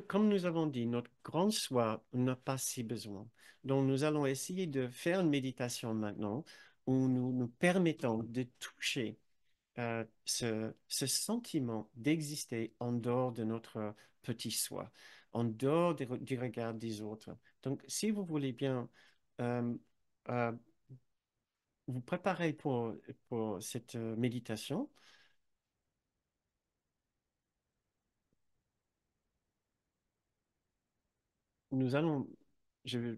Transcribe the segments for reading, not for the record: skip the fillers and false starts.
Comme nous avons dit, notre grand soi n'a pas si besoin. Donc, nous allons essayer de faire une méditation maintenant où nous nous permettons de toucher ce sentiment d'exister en dehors de notre petit soi, en dehors du regard des autres. Donc, si vous voulez bien euh, euh, vous préparer pour cette méditation, nous allons, je,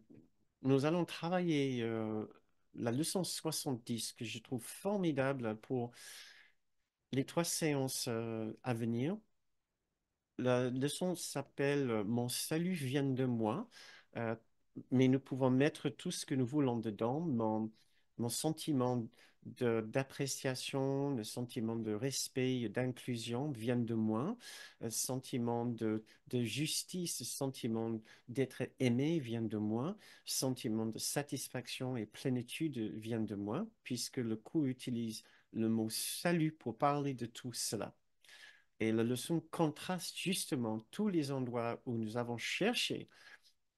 nous allons travailler la leçon 70 que je trouve formidable pour les 3 séances à venir. La leçon s'appelle Mon salut vient de moi, euh, mais nous pouvons mettre tout ce que nous voulons dedans. Mon sentiment d'appréciation, le sentiment de respect, et d'inclusion viennent de moi. Le sentiment de justice, le sentiment d'être aimé vient de moi. Le sentiment de satisfaction et plénitude vient de moi, puisque le coup utilise le mot salut pour parler de tout cela. Et la leçon contraste justement tous les endroits où nous avons cherché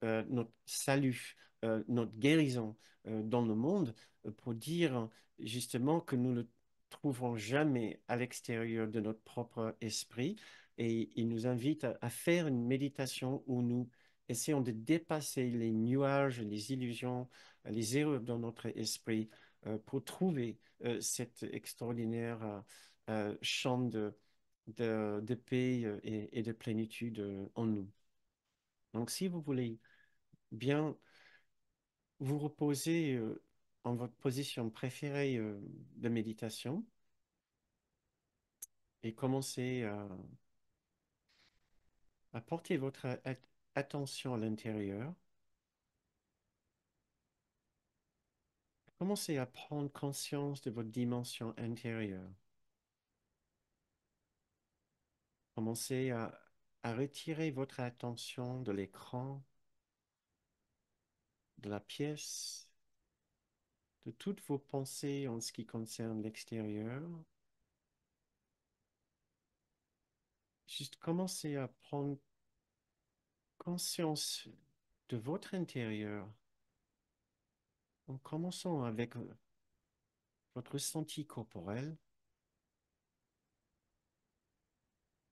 notre salut, notre guérison dans le monde pour dire justement que nous ne trouverons jamais à l'extérieur de notre propre esprit. Et il nous invite à faire une méditation où nous essayons de dépasser les nuages, les illusions, les erreurs dans notre esprit pour trouver cet extraordinaire champ de paix et de plénitude en nous. Donc, si vous voulez bien vous reposer en votre position préférée de méditation et commencer à porter votre attention à l'intérieur. Commencez à prendre conscience de votre dimension intérieure. Commencez à retirer votre attention de l'écran, de la pièce, de toutes vos pensées en ce qui concerne l'extérieur. Juste commencez à prendre conscience de votre intérieur en commençant avec votre ressenti corporel,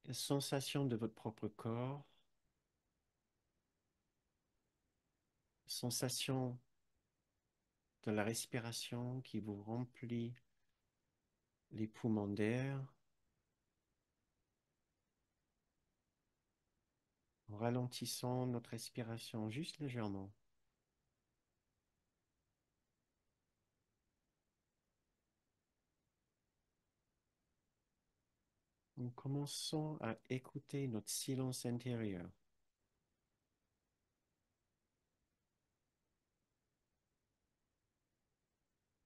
la sensation de votre propre corps, sensation de la respiration qui vous remplit les poumons d'air, en ralentissant notre respiration juste légèrement. Nous commençons à écouter notre silence intérieur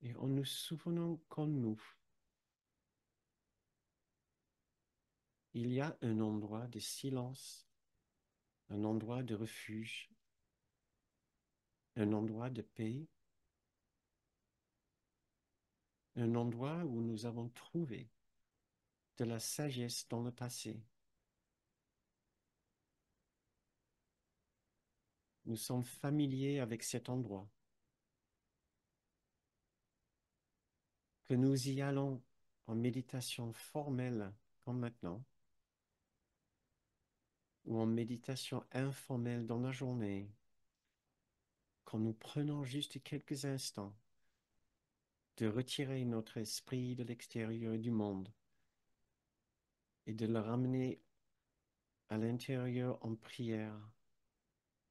et en nous souvenant qu'en nous, il y a un endroit de silence, un endroit de refuge, un endroit de paix, un endroit où nous avons trouvé de la sagesse dans le passé. Nous sommes familiers avec cet endroit, que nous y allons en méditation formelle comme maintenant, ou en méditation informelle dans la journée, quand nous prenons juste quelques instants de retirer notre esprit de l'extérieur du monde et de le ramener à l'intérieur en prière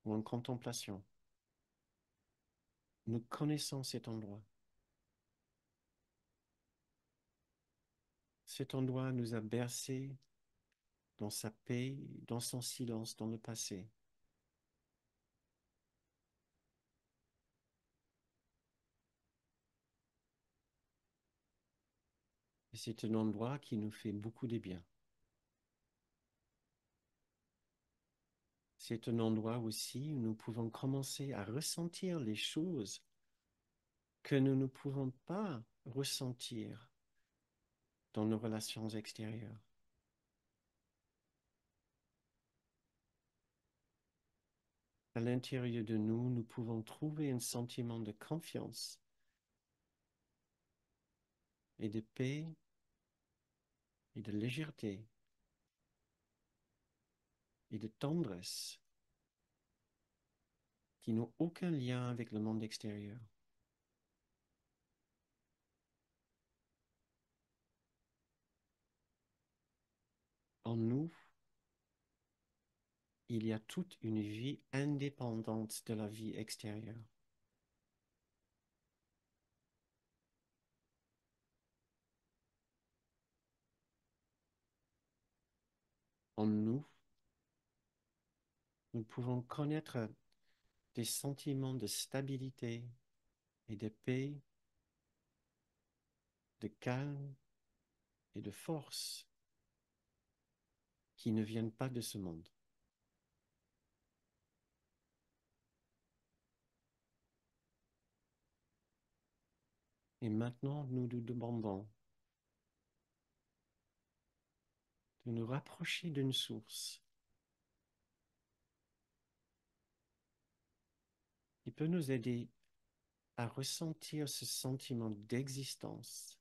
ou en contemplation. Nous connaissons cet endroit. Cet endroit nous a bercés dans sa paix, dans son silence, dans le passé. Et c'est un endroit qui nous fait beaucoup de bien. C'est un endroit aussi où nous pouvons commencer à ressentir les choses que nous ne pouvons pas ressentir dans nos relations extérieures. À l'intérieur de nous, nous pouvons trouver un sentiment de confiance et de paix et de légèreté et de tendresse qui n'ont aucun lien avec le monde extérieur. En nous, il y a toute une vie indépendante de la vie extérieure. En nous, nous pouvons connaître des sentiments de stabilité et de paix, de calme et de force qui ne viennent pas de ce monde. Et maintenant, nous nous demandons de nous rapprocher d'une source qui peut nous aider à ressentir ce sentiment d'existence,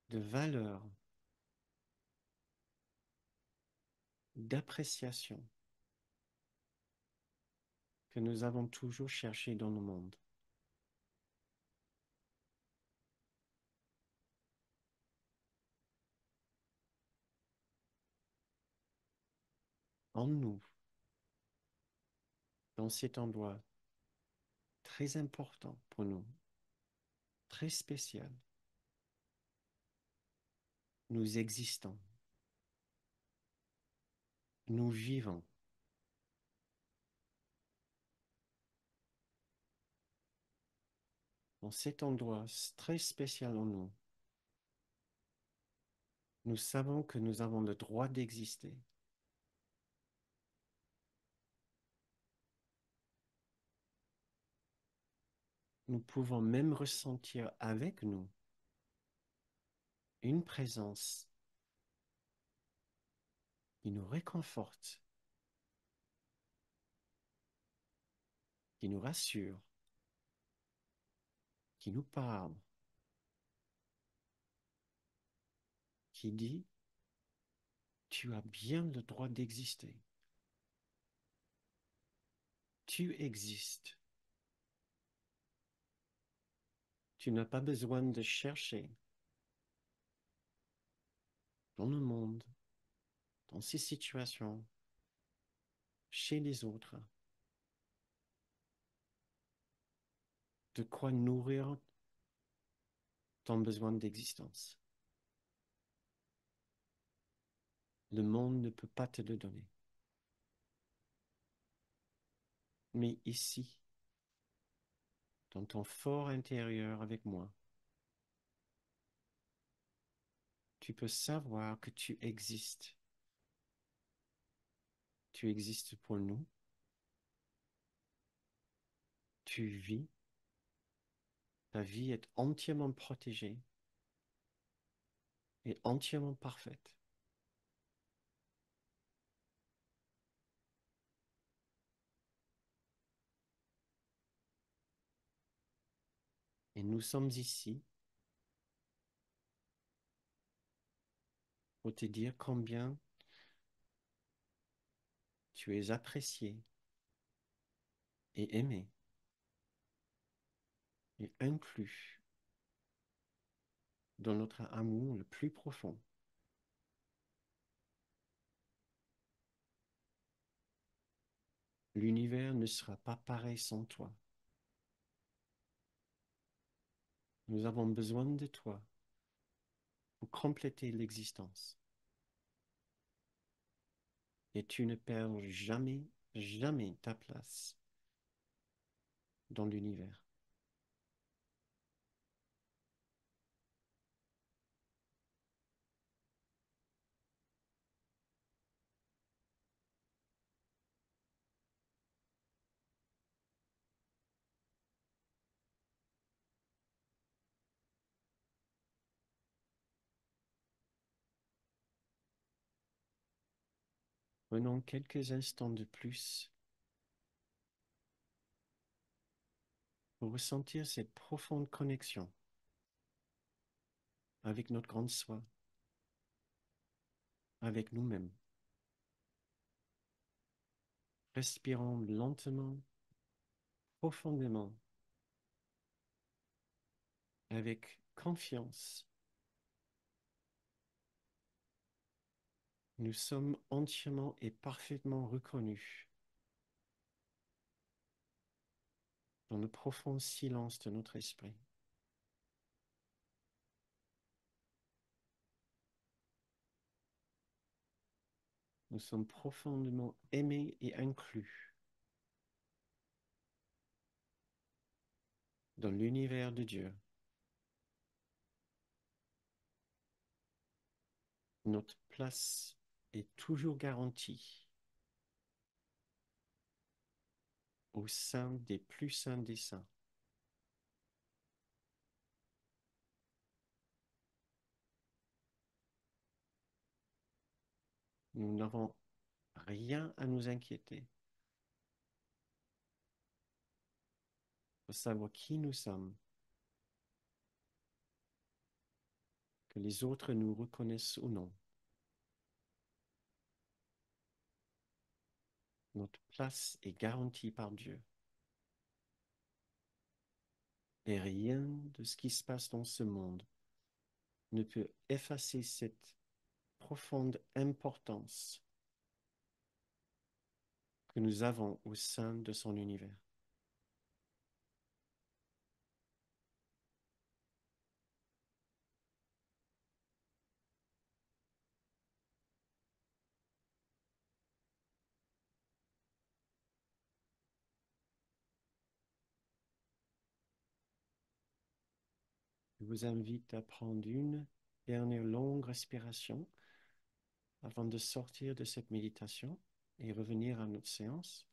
de valeur, d'appréciation que nous avons toujours cherché dans le monde. En nous, dans cet endroit très important pour nous, très spécial, nous existons, nous vivons. Dans cet endroit très spécial en nous, nous savons que nous avons le droit d'exister. Nous pouvons même ressentir avec nous une présence qui nous réconforte, qui nous rassure, qui nous parle, qui dit, tu as bien le droit d'exister. Tu existes. Tu n'as pas besoin de chercher dans le monde, dans ces situations, chez les autres, de quoi nourrir ton besoin d'existence. Le monde ne peut pas te le donner. Mais ici, dans ton fort intérieur avec moi, tu peux savoir que tu existes. Tu existes pour nous. Tu vis. Ta vie est entièrement protégée et entièrement parfaite. Et nous sommes ici pour te dire combien tu es apprécié et aimé et inclus dans notre amour le plus profond. L'univers ne sera pas pareil sans toi. Nous avons besoin de toi pour compléter l'existence. Et tu ne perds jamais, jamais ta place dans l'univers. Prenons quelques instants de plus pour ressentir cette profonde connexion avec notre grande soi, avec nous-mêmes. Respirons lentement, profondément, avec confiance. Nous sommes entièrement et parfaitement reconnus dans le profond silence de notre esprit. Nous sommes profondément aimés et inclus dans l'univers de Dieu. Notre place est toujours garantie au sein des plus saints des saints. Nous n'avons rien à nous inquiéter. Il faut savoir qui nous sommes, que les autres nous reconnaissent ou non. Notre place est garantie par Dieu. Et rien de ce qui se passe dans ce monde ne peut effacer cette profonde importance que nous avons au sein de son univers. Je vous invite à prendre une dernière longue respiration avant de sortir de cette méditation et revenir à notre séance.